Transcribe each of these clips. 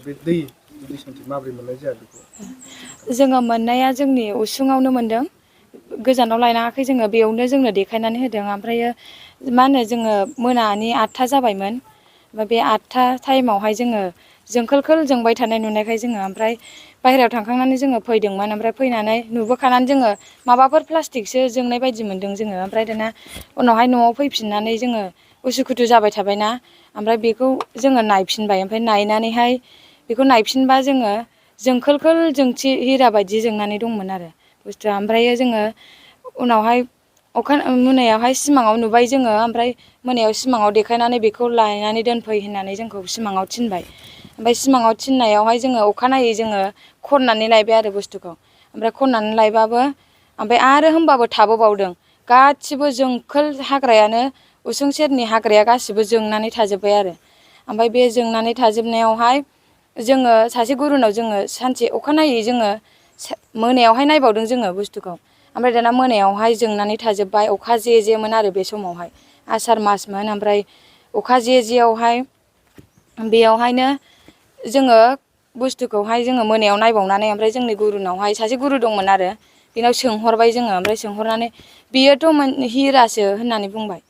बे दै सान्थि माबोरै मोननाय जाया बेखौ जोङो मोननाया जोंनि उसुङावनो मोनदों गोजानाव लायनाङाखै जोङो बेयावनो जोंनो देखायनानै होदों ओमफ्रायो मा होनो जोङो मोनानि 8था जाबायमोन बे 8था टाइमावहाय जोङो जोंखोल जोंबाय थानाय नुनायखाय जोङो ओमफ्राय बाहेरायाव थांखांनानै जोङो फैदोंमोन ओमफ्राय फैनानै नुबोखानानै जोङो माबाफोर प्लास्टिकसो जोंनाय बायदि मोनदों जोङो ओमफ्राय दाना उनावहाय न'आव फैफिननानै जोङो उसुखुथु जाबाय थाबायना ओमफ्राय बेखौ जोङो नायफिनबाय ओमफ्राय नायनानैहाय बेखौ नायफिनबा जोङो जोंखोल जोंथि हिरा बायदि जोंनानै दंमोन आरो बुस्थुआ ओमफ्रायो जोङो उनावहाय मोनायावहाय सिमाङाव नुबाय जोङो ओमफ्राय मोनायाव सिमाङाव देखायनानै बेखौ लायनानै दोनफै होननानै जोंखौ सिमाङाव थिनबाय ओमफ्राय सिमाङाव थिननायावहाय जोङो अखानायै जोङो खननानै लायबाय आरो बुस्थुखौ ओमफ्राय खननानै लायबाबो ओमफ्राय आरो होमबाबो थाबोबावदों गासिबो जोंखोल हाग्रायानो उसुं सेरनि हाग्राया गासिबो जोंनानै थाजोब्बाय आरो ओमफ्राय बे जोंनानै थाजोबनायावहाय जोङो सासे गुरुनाव जोङो सानसे अखानायै जोङो मोनायावहाय नायबावदों जोङो बुस्थुखौ ओमफ्राय दाना मोनायावहाय जोंनानै थाजोब्बाय अखा जेमोन आरो बे समावहाय आसार मासमोन ओमफ्राय अखा जेयावहाय बेयावहायनो जोङो बुस्थुखौहाय जोङो मोनायाव नायबावनानै ओमफ्राय जोंनि गुरुनावहाय सासे गुरु दंमोन आरो बेनाव सोंहरबाय जोङो ओमफ्राय सोंहरनानै बियोथ' हिरासो होननानै बुंबाय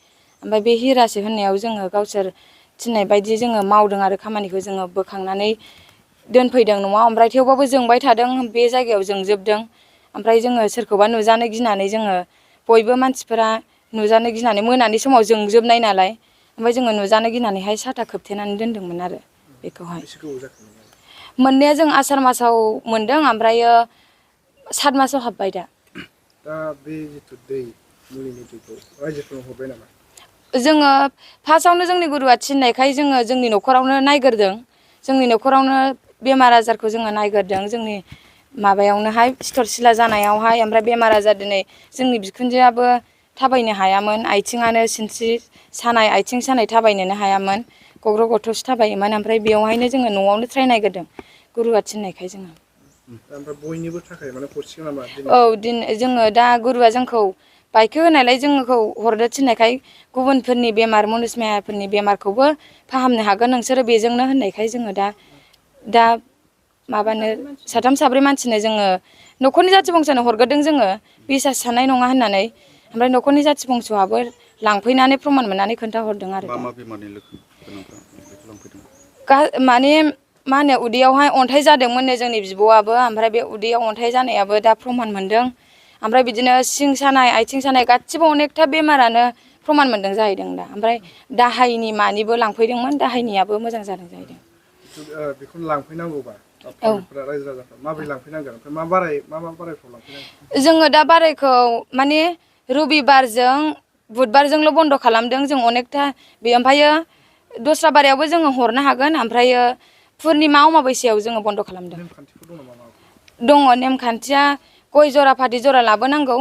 ओमफ्राय बे हिरासो होननायाव जोङो गावसोर थिननाय बायदि जोङो मावदों आरो खामानिखौ जोङो बोखांनानै दोनफैदों न'आव ओमफ्राय थेवबाबो जोंबाय थादों बे जायगायाव जोंजोबदों ओमफ्राय जोङो सोरखौबा नुजानो गिनानै जोङो बयबो मानसिफोरा नुजानो गिनानै मोनानि समाव जोंजोबनाय नालाय ओमफ्राय जोङो नुजानो गिनानैहाय साथा खोबथेनानै दोनदोंमोन आरो बेखौहाय बेसे गोबाव जाखो मोननाया जों आसार मासाव मोनदों ओमफ्रायो 7 मासाव हाबबाय दा दा बे जिथु दै मुलिनि दैखौ रायजोफोरनो हरबाय नामा जोङो फार्स्टआवनो जोंनि गुरुआ थिननायखाय जोङो जोंनि न'खरावनो नायग्रोदों जोंनि न'खरावनो बेमार आजारखौ जोङो नायग्रोदों जोंनि माबायावनोहाय सिथर सिला जानायावहाय ओमफ्राय बेमार आजार दिनै जोंनि बिखुनजोआबो थाबायनो हायामोन आथिङानो सिनस्रि सानाय आथिं सानाय थाबायनोनो हायामोन गग्र' गथ'सो थाबायोमोन ओमफ्राय बेवहायनो जोङो न'आवनो ट्राय नायग्रोदों गुरुवा थिननायखाय जोङो ओमफ्राय बयनिबो थाखाय माने हरसिगोन नामा औ दिनैनिफ्राय जोङो दा गुरुवा जोंखौ बायखो होनायलाय जोंखौ हरनो थिननायखाय गुबुनफोरनि बेमार मुनुस मायाफोरनि बेमारखौबो फाहामनो हागोन नोंसोरो बेजोंनो होननायखाय जोङो दा माबानो साथाम साब्रै मानसिनो जोङो न'खरनि जाथि बंसानो हरग्रोदों जोङो बिसास साननाय नङा होननानै ओमफ्राय न'खरनि जाथि बंस'आबो लांफैनानै प्रमान मोननानै खोन्थाहरदों आरो मा दा मा बेमारनि लक्षण गोनांफ्रा बेखौ लांफैदों माने मा होनो उदैयावहाय अन्थाइ जादोंमोननो जोंनि बिब'आबो ओमफ्राय बे उदैयाव अन्थाइ जानायाबो दा प्रमान मोनदों ओमफ्राय बिदिनो सिं सानाय आथिं सानाय गासिबो अनेकथा बेमारानो प्रमान मोनदों जाहैदों दा ओमफ्राय दाहायनि मानिबो लांफैदोंमोन दाहायनियाबो मोजां जादों जाहैदों बेखौनो लांफैनांगौबा औ पाब्लिकफोरा रायजो राजाफ्रा माबोरै लांफैनांगोन ओमफ्राय मा बारायफ्राव लांफैनांगोन जोङो दा बारायखौ माने रबिबारजों बुधबारजोंल' बन्द' खालामदों जों अनेकथा बे ओमफ्रायो दस्रा बारायावबो जोङो हरनो हागोन ओमफ्रायो पुर्निमा अमाबैसायाव जोङो बन्द' खालामदों नेमखान्थिफोर दं नामा माबाफोर दङ नेमखान्थिया गय जरा फाथै जरा लाबोनांगौ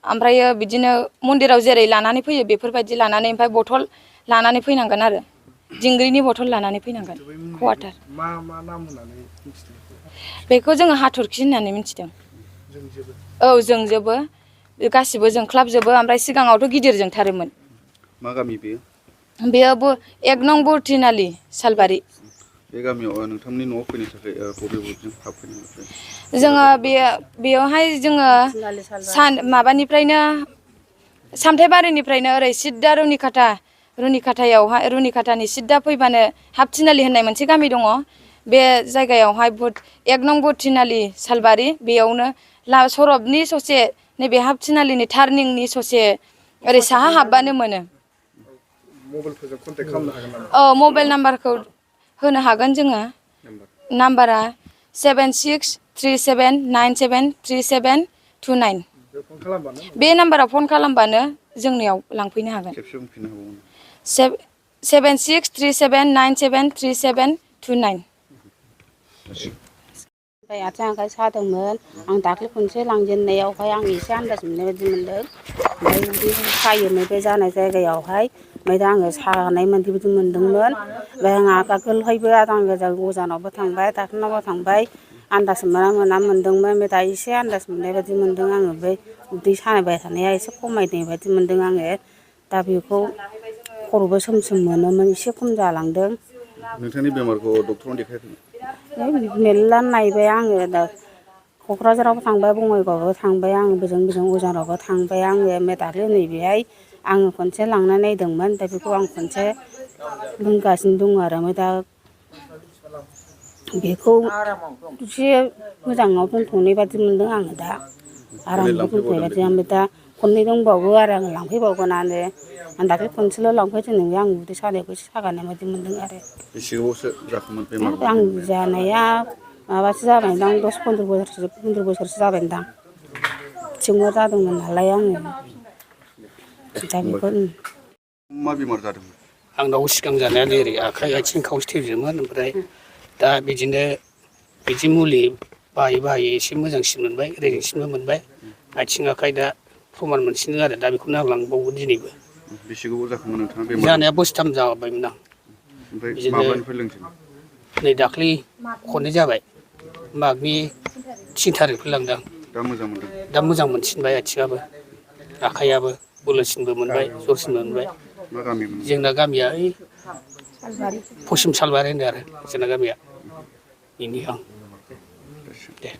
ओमफ्रायो बिदिनो मन्दिराव जेरै लानानै फैयो बेफोरबायदि लानानै ओमफ्राय बथल लानानै फैनांगोन आरो दिंग्रिनि बथल लानानै फैनांगोन जिथु बै मुलिखौ कवाटार मा नाम होननानै मिथिदों बेखौ जोङो हाथरखि होननानै मिथिदों जोंजोबो औ जोंजोबो गासिबो जोंख्लाबजोबो ओमफ्राय सिगाङावथ' गिदिर जोंथारोमोन मा गामि बेयो बेयावबो 1 नं बरथिनालि सालबारि बे गामियाव नोंथांनि न'आव फैनो थाखाय बबे बबेजों हाबफैनांगौ जोङो बेयावहाय जोङो माबानिफ्रायनो सामथाइबारिनिफ्रायनो ओरै सिद्दा रुनिखाथानि सिद्दा फैबानो हाबथिनालि होननाय मोनसे गामि दङ बे जायगायावहाय 1 नं बरथिनालि सालबारि बेयावनो सरबनि ससे नैबे हाबथिनालिनि टारनिंनि ससे ओरै साहा हाबबानो मोनो मबाइलफोरजों कन्टेक्ट खालामनो हागोन नामा औ मबाइल नाम्बारखौ होनो हागोन जोङो नाम्बारा 7637973729 बे फन खालामबानो बे मोनगोन नाम्बाराव फन खालामबानो जोंनियाव लांफैनो हागोन खेबसे बुंफिननो हाबावगोन 7637973729 ओमफ्राय आथिं आखाइ सादोंमोन आं दाख्लै खनसे लांजेननायावहाय आं एसे आन्दाज मोननाय बायदि मोनदों ओमफ्राय उदै सायोमोन बे जानाय जायगायावहाय ओमफ्राय दा आङो सानाय बायदि मोनदोंमोन ओमफ्राय आं आगोलहायबो आजां गाजां अजानावबो थांबाय डक्टरनावबो थांबाय आन्दाज मोना मोनदोंमोन ओमफ्राय दा एसे आन्दाज मोननाय बायदि मोनदों आङो बै उदै साबाय थानाया एसे खमायनाय बायदि मोनदों आङो दा बेखौ खर'बो सोम सोम मोनोमोन एसे खम जालांदों नोंथांनि बेमारखौ डक्टरनाव देखायाखैमोन मेरला नायबाय आङो दा क'क्राझारावबो थांबाय बङाइगावआवबो थांबाय आङो बोजों अजानावबो थांबाय आङो ओमफ्राय दाख्लै नैबेहाय आङो खनसे लांना नायदोंमोन दा बेखौ आं खनसे बुंगासिनो दङ आरो ओमफ्राय दा बेखौ एसे मोजाङाव दोनथ'नाय बादि मोनदों आङो दा आरामाव दोनथ'नाय बादि ओमफ्राय दा खननै दंबावो आरो आङो लांफैबावगोनानो आं दाख्लै खनसेल' लांफैदों आं उदै सानायखौ एसे सागानाय बादि मोनदों आरो बेसे गोबावसो जाखोमोन बेमार आं जानाया माबासो जाबायदां 10-15 बोसोरसो जाबायदां टिउमार जादोंमोन नालाय आङो दा बेखौ मा बेमार जादोंमोन? आंनाव सिगां जानाया ओरै आखाइ आथिं खावसे थैजोबोमोन ओमफ्राय दा बिदिनो बिदि मुलि बाहायै एसे मोजांसिन मोनबाय रेजेंसिनबो मोनबाय आथिं आखाइ दा प्रमान मोनसिनदों आरो दा बेखौनो आं लांबावगोन दिनैबो। बेसे गोबाव जाखोमोन नोंथाङा बेमार जानाया बोसोरथाम जाबायमोन आं। ओमफ्राय बिदिनो माब्लानिफ्राय लोंजेन? नै दाख्लै खननै जाबाय मागनि 3 थारिखनिफ्राय लांदों। दा मोजां मोनदों? दा मोजां मोनसिनबाय आथिङाबो आखाइयाबो बोलोसिनबो मोनबाय जरसिनबो मोनबाय। मा गामिमोन? जोंना गामिया ओइ पश्चिम सालबारि होनो आरो जोंना गामिया बेनि आं दे।